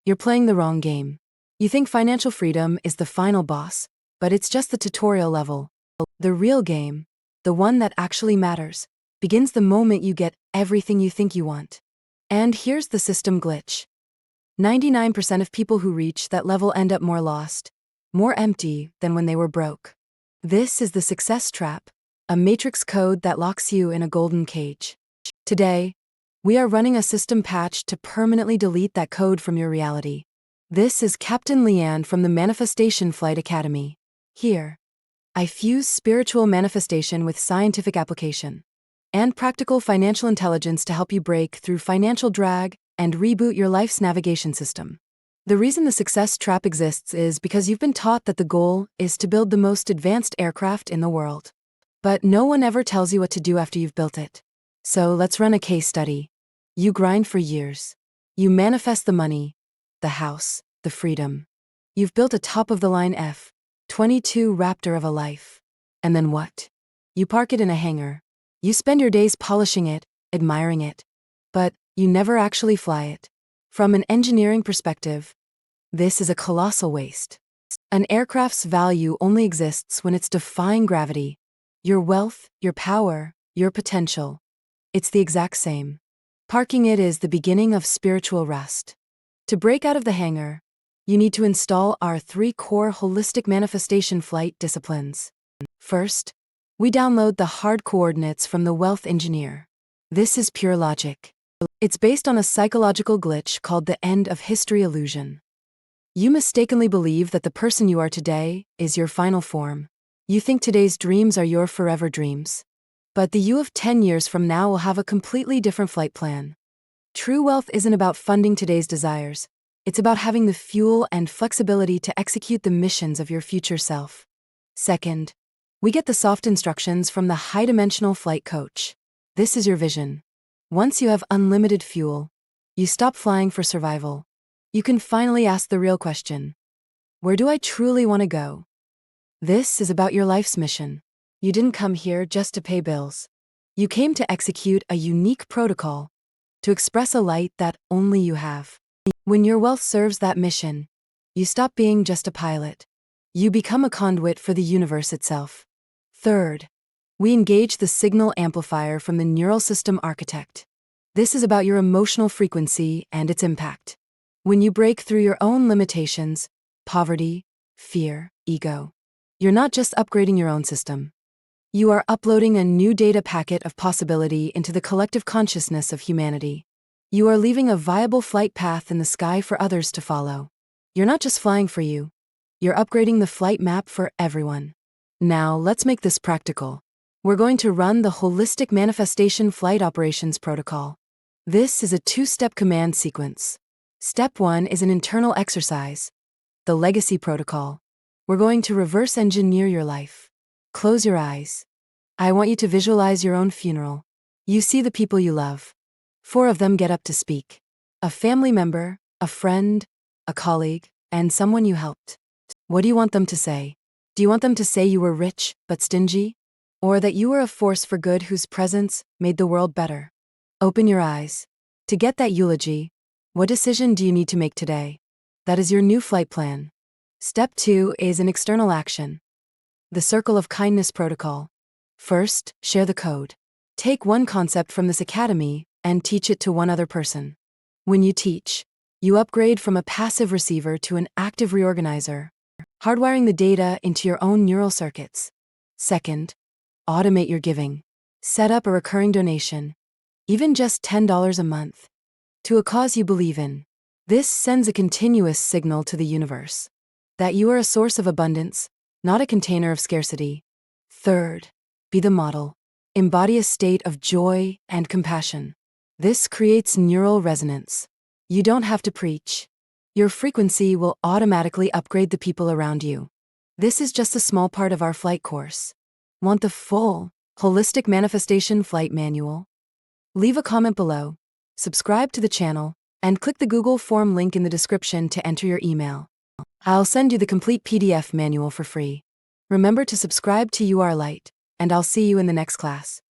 You're playing the wrong game. You think financial freedom is the final boss, but it's just the tutorial level. The real game, the one that actually matters, begins the moment you get everything you think you want. And here's the system glitch. 99% of people who reach that level end up more lost, more empty than when they were broke. This is the success trap, a matrix code that locks you in a golden cage. Today, we are running a system patch to permanently delete that code from your reality. This is Captain Leanne from the Manifestation Flight Academy. Here, I fuse spiritual manifestation with scientific application and practical financial intelligence to help you break through financial drag and reboot your life's navigation system. The reason the success trap exists is because you've been taught that the goal is to build the most advanced aircraft in the world. But no one ever tells you what to do after you've built it. So let's run a case study. You grind for years. You manifest the money, the house, the freedom. You've built a top-of-the-line F-22 Raptor of a life. And then what? You park it in a hangar. You spend your days polishing it, admiring it. But you never actually fly it. From an engineering perspective, this is a colossal waste. An aircraft's value only exists when it's defying gravity. Your wealth, your power, your potential. It's the exact same. Parking it is the beginning of spiritual rest. To break out of the hangar, you need to install our 3 core holistic manifestation flight disciplines. First, we download the hard coordinates from the wealth engineer. This is pure logic. It's based on a psychological glitch called the end of history illusion. You mistakenly believe that the person you are today is your final form. You think today's dreams are your forever dreams. But the you of 10 years from now will have a completely different flight plan. True wealth isn't about funding today's desires. It's about having the fuel and flexibility to execute the missions of your future self. Second, we get the soft instructions from the high-dimensional flight coach. This is your vision. Once you have unlimited fuel, you stop flying for survival. You can finally ask the real question. Where do I truly want to go? This is about your life's mission. You didn't come here just to pay bills. You came to execute a unique protocol, to express a light that only you have. When your wealth serves that mission, you stop being just a pilot. You become a conduit for the universe itself. Third, we engage the signal amplifier from the neural system architect. This is about your emotional frequency and its impact. When you break through your own limitations, poverty, fear, ego, you're not just upgrading your own system. You are uploading a new data packet of possibility into the collective consciousness of humanity. You are leaving a viable flight path in the sky for others to follow. You're not just flying for you. You're upgrading the flight map for everyone. Now, let's make this practical. We're going to run the Holistic Manifestation Flight Operations Protocol. This is a 2-step command sequence. Step 1 is an internal exercise, the Legacy Protocol. We're going to reverse engineer your life. Close your eyes. I want you to visualize your own funeral. You see the people you love. 4 of them get up to speak. A family member, a friend, a colleague, and someone you helped. What do you want them to say? Do you want them to say you were rich but stingy? Or that you were a force for good whose presence made the world better? Open your eyes. To get that eulogy, what decision do you need to make today? That is your new flight plan. Step 2 is an external action. The Circle of Kindness Protocol. First, share the code. Take one concept from this academy and teach it to one other person. When you teach, you upgrade from a passive receiver to an active reorganizer, hardwiring the data into your own neural circuits. Second, automate your giving. Set up a recurring donation, even just $10 a month, to a cause you believe in. This sends a continuous signal to the universe that you are a source of abundance, not a container of scarcity. Third, be the model. Embody a state of joy and compassion. This creates neural resonance. You don't have to preach. Your frequency will automatically upgrade the people around you. This is just a small part of our flight course. Want the full, Holistic Manifestation Flight Manual? Leave a comment below, subscribe to the channel, and click the Google form link in the description to enter your email. I'll send you the complete PDF manual for free. Remember to subscribe to You Are Light, and I'll see you in the next class.